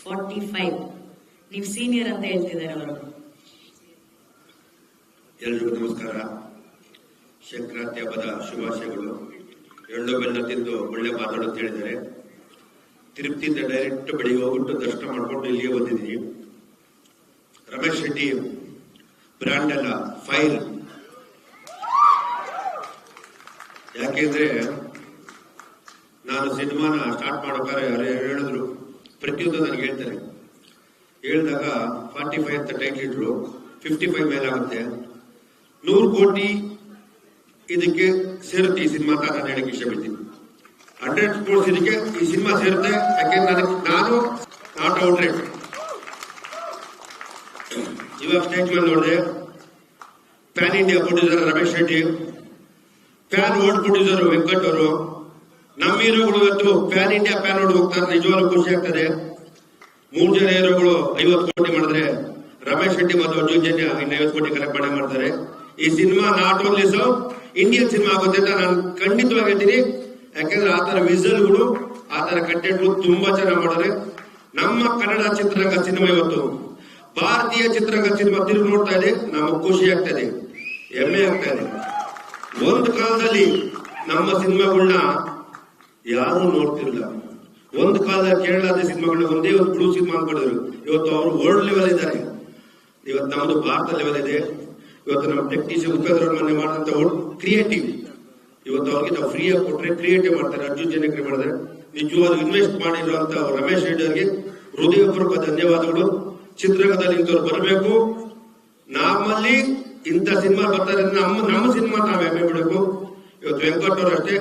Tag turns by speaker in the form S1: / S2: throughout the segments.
S1: 45. ನೀವು ಸೀನಿಯರ್ ಅಂತ ಹೇಳ್ತಿದ್ದಾರೆ ಅವರು.
S2: ಎಲ್ರಿಗೂ ನಮಸ್ಕಾರ. ಸಂಕ್ರಾಂತಿ ಹಬ್ಬದ ಶುಭಾಶಯಗಳು. ಎಳ್ಳು ಬೆಲ್ಲ ತಿಂದು ಒಳ್ಳೆ ಮಾತಾಡೋದು ಹೇಳಿದ್ದಾರೆ. ತಿರುಪತಿಯಿಂದ ಡೈರೆಕ್ಟ್ ಬೆಳಿಗ್ಗೆ ಹೋಗ್ಬಿಟ್ಟು ದರ್ಶನ ಮಾಡ್ಕೊಂಡು ಇಲ್ಲಿಗೆ ಬಂದಿದ್ದೀನಿ. ರಮೇಶ್ ಶೆಟ್ಟಿ ಬ್ರ್ಯಾಂಡ್ ಅಲ್ಲ, ಫೈರ್. ಯಾಕೆಂದ್ರೆ ನಾನು ಸಿನಿಮಾನ ಸ್ಟಾರ್ಟ್ ಮಾಡೋಕೆ ಹೇಳಿದ್ರು, ಪ್ರತಿಯೊಂದು ನನಗೆ ಹೇಳ್ತಾರೆ. ಹೇಳಿದಾಗ 45 ಅಂತ ಟೈಟ್ಲ್ ಇಟ್ರು, 55 ಮೇಲಾಗುತ್ತೆ. 100 ಕೋಟಿ ಇದಕ್ಕೆ ಸೇರುತ್ತೆ ಈ ಸಿನಿಮಾ ಅಂತ ನಾನು ಹೇಳಕ್ಕೆ ಇಷ್ಟಪಡ್ತೀನಿ. 100 ಕ್ರೋರ್ಸ್ ಇದಕ್ಕೆ ಈ ಸಿನಿಮಾ ಸೇರುತ್ತೆ. ಯಾಕೆಂದ್ರೆ ನಾನು ನಾಟ್ ಔಟ್ರೇಟ್. ಇವಾಗ ಸ್ಟೇಟ್ಮೆಂಟ್ ನೋಡಿದೆ, PAN India producer Ramesh Shetty, PAN world producer Venkat ಅವರು. ನಮ್ಮ ಹೀರೋಗಳು ಇವತ್ತು ಪ್ಯಾನ್ ಇಂಡಿಯಾ ಪ್ಯಾನ್ ವರ್ಲ್ಡ್ ಹೋಗ್ತಾರೆ. ನಿಜವಾಗ್ಲೂ ಖುಷಿ ಆಗ್ತದೆ. 3 ಜನ ಹೀರೋಗಳು 50 ಕೋಟಿ ಮಾಡಿದ್ರೆ, ರಮೇಶ್ ಶೆಟ್ಟಿ ಮತ್ತು ಅರ್ಜುನ್ ಜನ್ಯ ಇನ್ನು 50 ಕೋಟಿ ಕಲೆಕ್ಟ್ ಮಾಡ್ತಾರೆ. ಈ cinema not only Indian cinema ಆಗುತ್ತೆ ಅಂತ ನಾನು ಖಂಡಿತವಾಗಿ ಹೇಳ್ತೀನಿ. ಯಾಕೆಂದ್ರೆ ಆ ತರ ವಿಸಲ್ಗಳು, ಆ ತರ ಕಂಟೆಂಟ್ಗಳು ತುಂಬಾ ಚೆನ್ನಾಗಿ ಮಾಡಿದ್ರೆ. ನಮ್ಮ ಕನ್ನಡ ಚಿತ್ರರಂಗ ಸಿನಿಮಾ ಇವತ್ತು ಭಾರತೀಯ ಚಿತ್ರರಂಗ ಸಿನಿಮಾ ತಿರುಗಿ ನೋಡ್ತಾ ಇದೆ. ನಮಗೆ ಖುಷಿ ಆಗ್ತಾ ಇದೆ, ಹೆಮ್ಮೆ ಆಗ್ತಾ ಇದೆ. ಒಂದು ಕಾಲದಲ್ಲಿ ನಮ್ಮ ಸಿನಿಮಾಗಳನ್ನ ಯಾರು ನೋಡ್ತಿರಲಿಲ್ಲ. ಒಂದು ಕಾಲದಲ್ಲಿ ಕೇರಳದ ಸಿನಿಮಾಗಳನ್ನ ಒಂದೇ ಒಂದು ಬ್ಲೂ ಸಿನಿಮಾ ಅನ್ಕೊಂಡಿದ್ರು. ಇವತ್ತು ಅವರು ವರ್ಲ್ಡ್ ಲೆವೆಲ್ ಇದ್ದಾರೆ. ಇವತ್ತು ನಮ್ದು ಭಾರತ ಲೆವೆಲ್ ಇದೆ. ಇವತ್ತು ನಮ್ಮ ಟೆಕ್ನಿಷಿಯನ್ ಉಪೇಂದ್ರ ಮೊನ್ನೆ ಮಾಡಿದಂತ ಕ್ರಿಯೇಟಿವ್, ಇವತ್ತು ಅವ್ರಿಗೆ ನಾವು ಫ್ರೀಯಾಗಿ ಕೊಟ್ಟರೆ ಕ್ರಿಯೇಟಿವ್ ಮಾಡ್ತಾರೆ. ಅರ್ಜುನ್ ಜನಕ್ಕೆ ಮಾಡಿದ್ರೆ ನಿಜವಾದ ಇನ್ವೆಸ್ಟ್ ಮಾಡಿರುವಂತ ರಮೇಶ್ ರೆಡ್ಡಿ ಅವರಿಗೆ ಹೃದಯಪೂರ್ವಕ ಧನ್ಯವಾದಗಳು. ಚಿತ್ರರಂಗದಲ್ಲಿ ಇಂಥವ್ರು ಬರಬೇಕು. ನಮ್ಮಲ್ಲಿ ಇಂಥ ಸಿನಿಮಾ ಬರ್ತಾರೆ, ನಮ್ಮ ಸಿನಿಮಾ ನಾವು ಹೆಮ್ಮೆ ಬಿಡಬೇಕು. ಇವತ್ತು ವೆಂಕಟ್ ಅವರು ಅಷ್ಟೇ,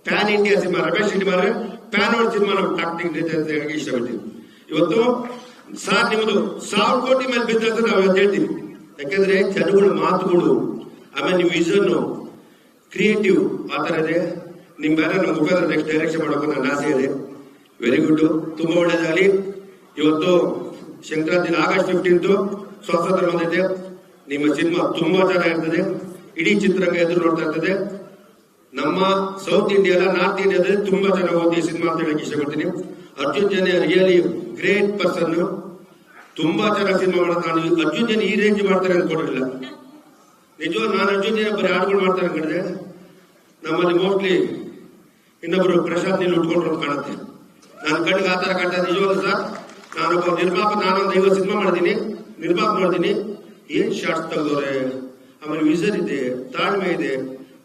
S2: PAN India cinema Ramesh Reddy ಮಾಡಿದ್ರೆ ಪ್ಯಾನ್ ವರ್ಲ್ಡ್ ಸಿನಿಮಾ ನಾವು ಟಾಕ್ಟಿಂಗ್ ಅಂತ ಹೇಳಕ್ಕೆ ಇಷ್ಟಪಡ್ತೀವಿ. ಇವತ್ತು ಸಾರ್ ನಿಮ್ಮದು 1000 ಕೋಟಿ ಮೇಲೆ ಬಿದ್ದಂತ ನಾವು ಇವತ್ತು ಹೇಳ್ತೀವಿ. ಯಾಕೆಂದ್ರೆ ಜನಗಳ ಮಾತುಗಳು, ಆಮೇಲೆ ನೀವು ವಿಷನ್, ಕ್ರಿಯೇಟಿವ್ ಆ ತರ ಇದೆ. ನಿಮ್ ಬೇರೆ ನಮ್ಮ ಉಪೇಂದ್ರ ನೆಕ್ಸ್ಟ್ ಡೈರೆಕ್ಷನ್ ಮಾಡಬೇಕು ನನ್ನ ಆಸೆ ಇದೆ. ವೆರಿ ಗುಡ್, ತುಂಬಾ ಒಳ್ಳೇದಾಗಲಿ. ಇವತ್ತು ಸಂಕ್ರಾಂತಿ ಆಗಸ್ಟ್ 15 ಸ್ವಾತಂತ್ರ್ಯ ಬಂದಿದೆ. ನಿಮ್ಮ ಸಿನಿಮಾ ತುಂಬಾ ಚೆನ್ನಾಗಿರ್ತದೆ. ಇಡೀ ಚಿತ್ರರಂಗ ಎದುರು ನೋಡ್ತಾ ಇರ್ತದೆ. ನಮ್ಮ ಸೌತ್ ಇಂಡಿಯಾ ನಾರ್ತ್ ಇಂಡಿಯಾದಲ್ಲಿ ತುಂಬಾ ಚೆನ್ನಾಗಿ ಹೋಗಿ ಈ ಸಿನಿಮಾ ಅಂತ ಹೇಳಕ್ ಇಷ್ಟಪಡ್ತೀನಿ. Arjun Janya really great person. ತುಂಬಾ ಚೆನ್ನಾಗಿ ಸಿನಿಮಾ ಮಾಡೋದು. ನಾನು ಅರ್ಜುನ್ ಜನ್ಯ ಈ ರೇಂಜ್ ಮಾಡ್ತಾರೆ ಅನ್ಕೊಂಡಿಲ್ಲ. ನಿಜವಾಗ ನಾನು ಅರ್ಜುನ್ ಜನ್ಯ ಬರೀ ಹಾಡುಗಳು ಮಾಡ್ತಾರೆ ಅನ್ಕೊಂಡಿದೆ. ನಮ್ಮಲ್ಲಿ ಮೋಸ್ಟ್ಲಿ ಇನ್ನೊಬ್ರು ಪ್ರಶಾಂತ್ ನೀಲ್ ಉಟ್ಕೊಂಡ್ರು ಕಾಣುತ್ತೆ. ನಾನು ಕಣ್ಣಿಗೆ ಆ ತರ ಕಾಣ್ತಾ. ನಿಜವಾಗ್ಲೂ ಸರ್, ನಾನೊಬ್ಬ ನಿರ್ಮಾಪಕ. ನಾನೊಂದು 50 ಸಿನಿಮಾ ಮಾಡಿದ್ದೀನಿ, ನಿರ್ಮಾಪ ಮಾಡಿದ್ದೀನಿ. ಏನ್ ಶಾರ್ಟ್ಸ್ ತೆಗೆದವ್ರೆ, ಆಮೇಲೆ ವಿಷನ್ ಇದೆ, ತಾಳ್ಮೆ ಇದೆ.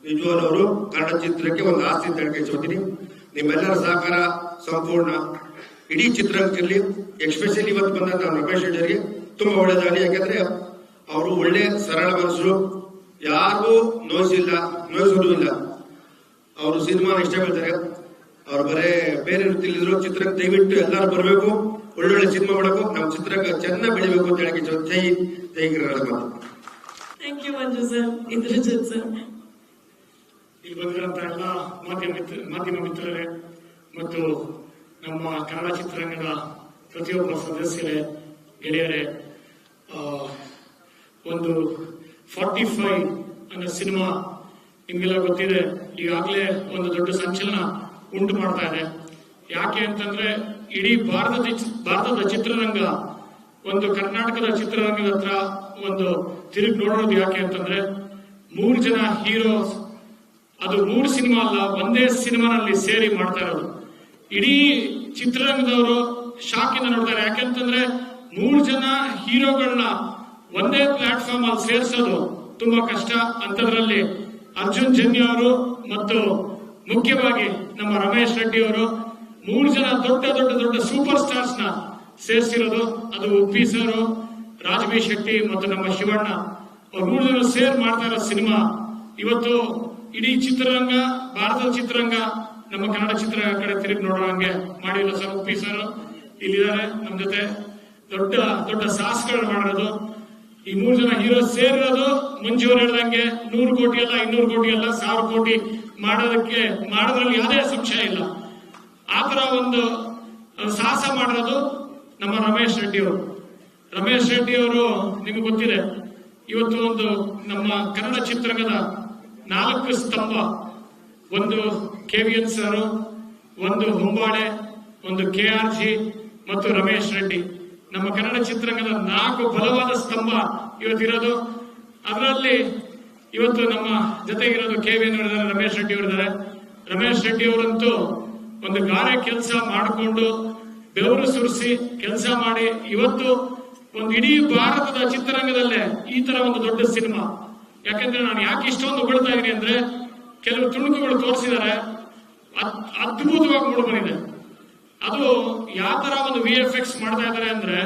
S2: ನಿಜವಾಗ್ಲೂ ಅವರು ಕನ್ನಡ ಚಿತ್ರಕ್ಕೆ ಒಂದು ಆಸ್ತಿ ಅಂತ ಹೇಳ್ತೀನಿ. ನಿಮ್ಮೆಲ್ಲರ ಸಹಕಾರ ಸಂಪೂರ್ಣ ಇಡೀ ಚಿತ್ರರಂಗದಲ್ಲಿ, ಎಕ್ಸ್ಪೆಷಲಿ ಇವತ್ತು ಬಂದ ರಮೇಶ್ ರೆಡ್ಡಿ ಅವರಿಗೆ ತುಂಬಾ ಒಳ್ಳೇದಾಗಲಿ. ಯಾಕಂದ್ರೆ ಅವರು ಒಳ್ಳೆ ಸರಳ ಮನಸ್ಸರು, ಯಾರಿಗೂ ನೋಯಿಸುವುದಿಲ್ಲ. ಅವರು ಸಿನಿಮಾ ಇಷ್ಟಪಡ್ತಾರೆ. ಅವ್ರು ಬರೇ ಬೇರೆ ರೀತಿಯಲ್ಲಿದ್ರು. ಚಿತ್ರರಂಗ ದಯವಿಟ್ಟು ಎಲ್ಲರೂ ಬರಬೇಕು, ಒಳ್ಳೊಳ್ಳೆ ಸಿನಿಮಾ ಮಾಡಬೇಕು, ನಮ್ಮ ಚಿತ್ರರಂಗ ಚೆನ್ನಾಗಿ ಬೆಳಿಬೇಕು ಅಂತ ಹೇಳಕ್ಕೆ ಜೈ ಮಾತು.
S1: Thank you Manju sir, Indrajit sir.
S3: ಇಲ್ಲಿ ಬಂದಿರುವಂತಹ ಎಲ್ಲ ಮಾಧ್ಯಮ ಮಿತ್ರರೇ ಮತ್ತು ನಮ್ಮ ಕನ್ನಡ ಚಿತ್ರರಂಗದ ಪ್ರತಿಯೊಬ್ಬ ಸದಸ್ಯರೇ, ಗೆಳೆಯರೇ, ಒಂದು 45 ಅನ್ನೋ ಸಿನಿಮಾ ನಿಮ್ಗೆಲ್ಲ ಗೊತ್ತಿದೆ. ಈಗಾಗಲೇ ಒಂದು ದೊಡ್ಡ ಸಂಚಲನ ಉಂಟು ಮಾಡ್ತಾ ಇದೆ. ಯಾಕೆ ಅಂತಂದ್ರೆ ಇಡೀ ಭಾರತದ ಚಿತ್ರರಂಗ ಒಂದು ಕರ್ನಾಟಕದ ಚಿತ್ರರಂಗದ ಹತ್ರ ಒಂದು ತಿರುಗಿ ನೋಡೋದು. ಯಾಕೆ ಅಂತಂದ್ರೆ 3 ಜನ ಹೀರೋಸ್, ಅದು 3 ಸಿನಿಮಾ ಅಲ್ಲ, ಒಂದೇ ಸಿನಿಮಾನಲ್ಲಿ ಸೇರಿ ಮಾಡ್ತಾ ಇರೋದು. ಇಡೀ ಚಿತ್ರರಂಗದವರು ಶಾಕಿಂದ ನೋಡ್ತಾರೆ. ಯಾಕೆಂತಂದ್ರೆ 3 ಜನ ಹೀರೋಗಳನ್ನ ಒಂದೇ ಪ್ಲಾಟ್ಫಾರ್ಮ್ ಅಲ್ಲಿ ಸೇರಿಸೋದು ತುಂಬಾ ಕಷ್ಟ. ಅಂತದ್ರಲ್ಲಿ ಅರ್ಜುನ್ ಜನ್ಯ ಅವರು ಮತ್ತು ಮುಖ್ಯವಾಗಿ ನಮ್ಮ ರಮೇಶ್ ರೆಡ್ಡಿ ಅವರು 3 ಜನ ದೊಡ್ಡ ಸೂಪರ್ ಸ್ಟಾರ್ಸ್ ನ ಸೇರಿಸಿರೋದು. ಅದು ಉಪ್ಪಿ ಸರ್, ರಾಜಬಿ ಶೆಟ್ಟಿ ಮತ್ತು ನಮ್ಮ ಶಿವಣ್ಣ, ಅವ್ರು 3 ಜನ ಸೇರ್ ಮಾಡ್ತಾ ಇರೋ ಸಿನಿಮಾ. ಇವತ್ತು ಇಡೀ ಚಿತ್ರರಂಗ, ಭಾರತದ ಚಿತ್ರರಂಗ ನಮ್ಮ ಕನ್ನಡ ಚಿತ್ರರಂಗ ಕಡೆ ತಿರುಗಿ ನೋಡೋ ಹಂಗೆ ಮಾಡಿಲ್ಲ ಸರ್. ಉಪ್ಪಿ ಸರ್ ಇಲ್ಲಿದ್ದಾರೆ ನಮ್ಮ ಜೊತೆ. ದೊಡ್ಡ ಸಾಹಸಗಳು ಮಾಡಿರೋದು ಈ 3 ಜನ ಹೀರೋ ಸೇರಿರೋದು. ಮಂಜು ಅವರು ಹೇಳ್ದಂಗೆ 100 ಕೋಟಿ ಅಲ್ಲ, 200 ಕೋಟಿ ಅಲ್ಲ, 1000 ಕೋಟಿ ಮಾಡೋದ್ರಲ್ಲಿ ಯಾವುದೇ ಸಂಶಯ ಇಲ್ಲ. ಆತರ ಒಂದು ಸಾಹಸ ಮಾಡಿರೋದು ನಮ್ಮ ರಮೇಶ್ ರೆಡ್ಡಿ ಅವರು. ರಮೇಶ್ ರೆಡ್ಡಿ ಅವರು ನಿಮ್ಗೆ ಗೊತ್ತಿದೆ, ಇವತ್ತು ಒಂದು ನಮ್ಮ ಕನ್ನಡ ಚಿತ್ರರಂಗದ 4 ಸ್ತಂಭ. ಒಂದು KVN ಸರ್, ಒಂದು ಹೊಂಬಾಳೆ, ಒಂದು KRG ಮತ್ತು ರಮೇಶ್ ರೆಡ್ಡಿ, ನಮ್ಮ ಕನ್ನಡ ಚಿತ್ರರಂಗದ 4 ಬಲವಾದ ಸ್ತಂಭ ಇವತ್ತಿರೋದು. ಅದರಲ್ಲಿ ಇವತ್ತು ನಮ್ಮ ಜೊತೆಗಿರೋದು KV ಅವರಿದ್ದಾರೆ, ರಮೇಶ್ ರೆಡ್ಡಿ ಅವರಿದ್ದಾರೆ. ರಮೇಶ್ ರೆಡ್ಡಿ ಅವರಂತೂ ಒಂದು ಗಾರೆ ಕೆಲಸ ಮಾಡಿಕೊಂಡು ಬೆವರು ಸುರಿಸಿ ಕೆಲಸ ಮಾಡಿ ಇವತ್ತು ಒಂದು ಇಡೀ ಭಾರತದ ಚಿತ್ರರಂಗದಲ್ಲೇ ಈ ತರ ಒಂದು ದೊಡ್ಡ ಸಿನಿಮಾ. ಯಾಕಂದ್ರೆ ನಾನು ಯಾಕೆ ಇಷ್ಟೊಂದು ಹೊಗಳ್ತಾ ಇದೀನಿ ಅಂದ್ರೆ, ಕೆಲವು ತುಣುಕುಗಳು ತೋರಿಸಿದ್ದಾರೆ, ಅದ್ಭುತವಾಗಿ ಮೂಡಿ ಬಂದಿದೆ. ಅದು ಯಾವ ತರ ಒಂದು VFX ಮಾಡ್ತಾ ಇದ್ದಾರೆ ಅಂದ್ರೆ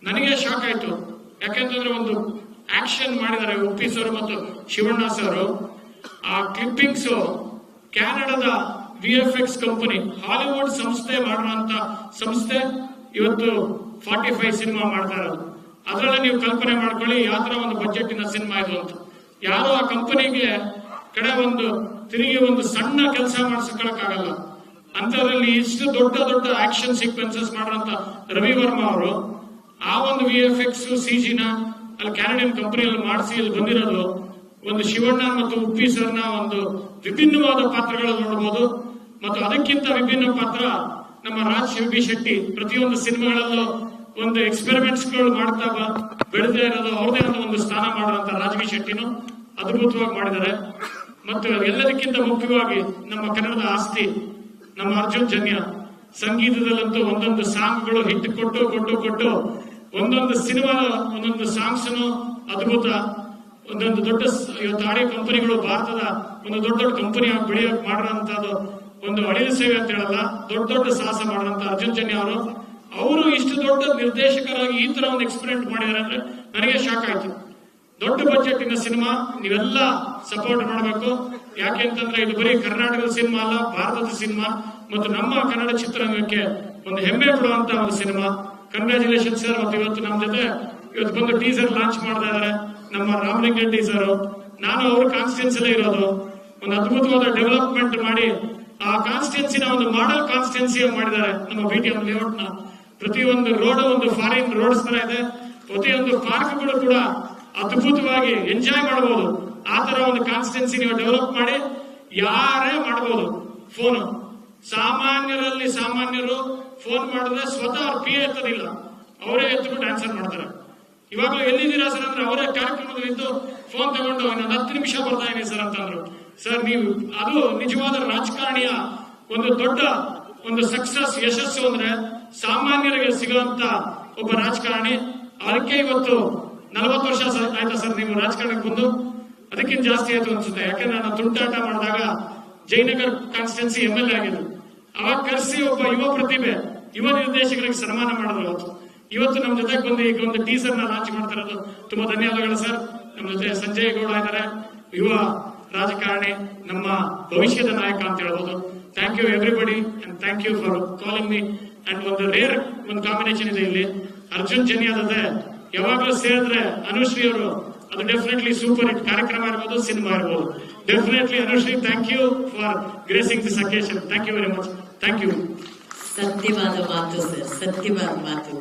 S3: ನನಗೆ ಶಾಕ್ ಆಯ್ತು. ಯಾಕೆಂತಂದ್ರೆ ಒಂದು ಆಕ್ಷನ್ ಮಾಡಿದ್ದಾರೆ ಉಪ್ಪಿ ಸರ್ ಮತ್ತು ಶಿವಣ್ಣ ಸರ್. ಆ ಕ್ಲಿಪ್ಪಿಂಗ್ಸ್ ಕ್ಯಾನಡಾದ VFX ಕಂಪನಿ, ಹಾಲಿವುಡ್ ಸಂಸ್ಥೆ ಮಾಡುವಂತ ಸಂಸ್ಥೆ ಇವತ್ತು 45 ಸಿನಿಮಾ ಮಾಡ್ತಾ ಇರೋದು. ಅದರಲ್ಲಿ ನೀವು ಕಲ್ಪನೆ ಮಾಡ್ಕೊಳ್ಳಿ ಯಾವ ತರ ಒಂದು ಬಜೆಟ್ ಇನ ಸಿನಿಮಾ ಇದು ಅಂತ. ಯಾರು ಆ ಕಂಪನಿಗೆ ಕಡೆ ಒಂದು ತಿರುಗಿ ಒಂದು ಸಣ್ಣ ಕೆಲಸ ಮಾಡಿಸ್ಕೊಳಕ್ಕಾಗಲ್ಲ. ಅಂತದ್ರಲ್ಲಿ ಇಷ್ಟು ದೊಡ್ಡ ದೊಡ್ಡ ಆಕ್ಷನ್ ಸೀಕ್ವೆನ್ಸಸ್ ಮಾಡುವಂತ ರವಿ ವರ್ಮಾ ಅವರು ಆ ಒಂದು VFX CG ನ ಅಲ್ಲಿ ಕ್ಯಾನಡಿಯನ್ ಕಂಪನಿಯಲ್ಲಿ ಮಾಡಿಸಿ ಇಲ್ಲಿ ಬಂದಿರೋದು. ಒಂದು ಶಿವಣ್ಣ ಮತ್ತು ಉಪ್ಪಿ ಸರ್ನ ಒಂದು ವಿಭಿನ್ನವಾದ ಪಾತ್ರಗಳನ್ನು ನೋಡಬಹುದು. ಮತ್ತು ಅದಕ್ಕಿಂತ ವಿಭಿನ್ನ ಪಾತ್ರ ನಮ್ಮ ರಾಜ್ ಬಿ ಶೆಟ್ಟಿ. ಪ್ರತಿಯೊಂದು ಸಿನಿಮಾಗಳಲ್ಲೂ ಒಂದು ಎಕ್ಸ್ಪೆರಿಮೆಂಟ್ಸ್ ಗಳು ಮಾಡ್ತಾ ಬೆಳೆದೇ ಇರೋದು, ಅವ್ರದೇ ಆದ ಒಂದು ಸ್ಥಾನ ಮಾಡುವಂತ ರಾಜ್ ಬಿ ಶೆಟ್ಟಿನು ಅದ್ಭುತವಾಗಿ ಮಾಡಿದ್ದಾರೆ. ಮತ್ತು ಎಲ್ಲದಕ್ಕಿಂತ ಮುಖ್ಯವಾಗಿ ನಮ್ಮ ಕನ್ನಡದ ಆಸ್ತಿ ನಮ್ಮ ಅರ್ಜುನ್ ಜನ್ಯ. ಸಂಗೀತದಲ್ಲಂತೂ ಒಂದೊಂದು ಸಾಂಗ್ಗಳು ಹಿಟ್ ಕೊಟ್ಟು ಒಂದೊಂದು ಸಿನಿಮಾ ಒಂದೊಂದು ಸಾಂಗ್ಸ್ ಅದ್ಭುತ. ಒಂದೊಂದು ದೊಡ್ಡ ಇವತ್ತು ಆಡಿಯೋ ಕಂಪನಿಗಳು ಭಾರತದ ಒಂದು ದೊಡ್ಡ ದೊಡ್ಡ ಕಂಪನಿ ಬೆಳೆಯೋಕೆ ಮಾಡಿರೋಂಥದ್ದು ಒಂದು ಅಳಿಲು ಸೇವೆ ಅಂತ ಹೇಳಲ್ಲ, ದೊಡ್ಡ ದೊಡ್ಡ ಸಾಹಸ ಮಾಡಿದಂತ ಅರ್ಜುನ್ ಜನ್ಯ ಅವರು ಇಷ್ಟು ದೊಡ್ಡ ನಿರ್ದೇಶಕರಾಗಿ ಈ ತರ ಒಂದು ಎಕ್ಸ್ಪೆರಿಮೆಂಟ್ ಮಾಡಿದ್ದಾರೆ ಅಂದ್ರೆ ನನಗೆ ಶಾಕ್ ಆಯ್ತು. ದೊಡ್ಡ ಬಜೆಟ್ ಇನ ಸಿನಿಮಾ ನೀವೆಲ್ಲ ಸಪೋರ್ಟ್ ಮಾಡಬೇಕು. ಯಾಕೆ ಅಂತಂದ್ರೆ ಇದು ಬರೀ ಕರ್ನಾಟಕದ ಸಿನಿಮಾ ಅಲ್ಲ, ಭಾರತದ ಸಿನಿಮಾ ಮತ್ತು ನಮ್ಮ ಕನ್ನಡ ಚಿತ್ರರಂಗಕ್ಕೆ ಒಂದು ಹೆಮ್ಮೆ ಪಡುವಂತ ಒಂದು ಸಿನಿಮಾ. Congratulation sir. ಮತ್ತು ಇವತ್ತು ನಮ್ಮ ಜೊತೆ ಇವತ್ತು ಬಂದು ಟೀಸರ್ ಲಾಂಚ್ ಮಾಡ್ತಾ ಇದ್ದಾರೆ ನಮ್ಮ ರಾಮಲಿಂಗರೆಡ್ಡಿ ಸರ್. ನಾನು ಅವ್ರ ಕಾನ್ಸ್ಟಿಟ್ಯೂನ್ಸಿಲೇ ಇರೋದು. ಒಂದು ಅದ್ಭುತವಾದ ಡೆವಲಪ್ಮೆಂಟ್ ಮಾಡಿ ಆ ಕಾನ್ಸ್ಟಿಟ್ಯೂನ್ಸಿನ ಒಂದು ಮಾಡೆಲ್ ಕಾನ್ಸ್ಟಿಟ್ಯೂನ್ಸಿ ಮಾಡಿದ್ದಾರೆ ನಮ್ಮ BTM ಲೇಔಟ್ ನ. ಪ್ರತಿಯೊಂದು ರೋಡ್ ಒಂದು ಫಾರಿನ್ ರೋಡ್ಸ್ ತರ ಇದೆ. ಪ್ರತಿಯೊಂದು ಪಾರ್ಕ್ಗಳು ಕೂಡ ಅದ್ಭುತವಾಗಿ ಎಂಜಾಯ್ ಮಾಡಬಹುದು. ಆ ತರ ಒಂದು ಕಾನ್ಸ್ಟಿಟ್ಯೂನ್ಸಿ ನೀವು ಡೆವಲಪ್ ಮಾಡಿ ಯಾರೇ ಮಾಡಬಹುದು. ಫೋನ್ ಸಾಮಾನ್ಯರು ಫೋನ್ ಮಾಡಿದ್ರೆ ಸ್ವತಃ ಅವ್ರ PA ಎತ್ತದಿಲ್ಲ, ಅವರೇ ಎತ್ಬಿಟ್ಟು ಆನ್ಸರ್ ಮಾಡ್ತಾರೆ. ಇವಾಗಲೂ ಎಲ್ಲಿದ್ದೀರಾ ಸರ್ ಅಂದ್ರೆ ಅವರೇ ಕಾರ್ಯಕ್ರಮದಲ್ಲಿದ್ದು ಫೋನ್ ತಗೊಂಡು ಇನ್ನೊಂದು 10 ನಿಮಿಷ ಬರ್ತಾ ಇದೀನಿ ಸರ್ ಅಂತಂದ್ರು. ಸರ್ ನೀವು ಅದು ನಿಜವಾದ ರಾಜಕಾರಣಿಯ ಒಂದು ದೊಡ್ಡ ಒಂದು ಸಕ್ಸಸ್ ಯಶಸ್ಸು ಅಂದ್ರೆ ಸಾಮಾನ್ಯರಿಗೆ ಸಿಗುವಂತ ಒಬ್ಬ ರಾಜಕಾರಣಿ. ಅದಕ್ಕೆ ಇವತ್ತು 40 ವರ್ಷ ಆಯ್ತಾ ಸರ್ ನೀವು ರಾಜಕಾರಣಕ್ಕೆ ಬಂದು? ಅದಕ್ಕಿಂತ ಜಾಸ್ತಿ ಆಯ್ತು ಅನ್ಸುತ್ತೆ. ಯಾಕಂದ್ರೆ ನಾನು ತುಂಟಾಟ ಮಾಡಿದಾಗ ಜಯನಗರ್ ಕಾನ್ಸ್ಟಿಟ್ಯೂನ್ಸಿ MLA ಆಗಿದ್ದು. ಅವಾಗ ಕರೆಸಿ ಒಬ್ಬ ಯುವ ಪ್ರತಿಭೆ, ಯುವ ನಿರ್ದೇಶಕರಿಗೆ ಸನ್ಮಾನ ಮಾಡಿದ್ರು. ಇವತ್ತು ನಮ್ಮ ಜೊತೆಗೆ ಬಂದು ಈಗ ಒಂದು ಟೀಸರ್ ನ ಲಾಂಚ್ ಮಾಡ್ತಾ ಇರೋದು ತುಂಬಾ ಧನ್ಯವಾದಗಳು ಸರ್. ನಮ್ಮ ಜೊತೆ ಸಂಜಯ್ ಗೌಡ ಇದ್ದಾರೆ, ಯುವ ರಾಜಕಾರಣಿ, ನಮ್ಮ ಭವಿಷ್ಯದ ನಾಯಕ ಅಂತ ಹೇಳ್ಬೋದು. Thank you everybody and thank you for calling me. And ಒಂದು ರೇರ್ ಒಂದು ಕಾಂಬಿನೇಷನ್ ಇದೆ ಇಲ್ಲಿ. ಅರ್ಜುನ್ ಜನ್ಯದ ಯಾವಾಗಲೂ ಸೇರಿದ್ರೆ ಅನುಶ್ರೀ ಅವರು ಅದು ಡೆಫಿನೆಟ್ಲಿ ಸೂಪರ್ ಹಿಟ್ ಕಾರ್ಯಕ್ರಮ ಇರ್ಬೋದು, ಸಿನಿಮಾ ಇರ್ಬೋದು. Definitely Anushree, thank you for gracing this occasion. Thank you very much. Thank you.
S1: ಸತ್ಯವಾದ ಮಾತು ಸರ್, ಸತ್ಯವಾದ ಮಾತು.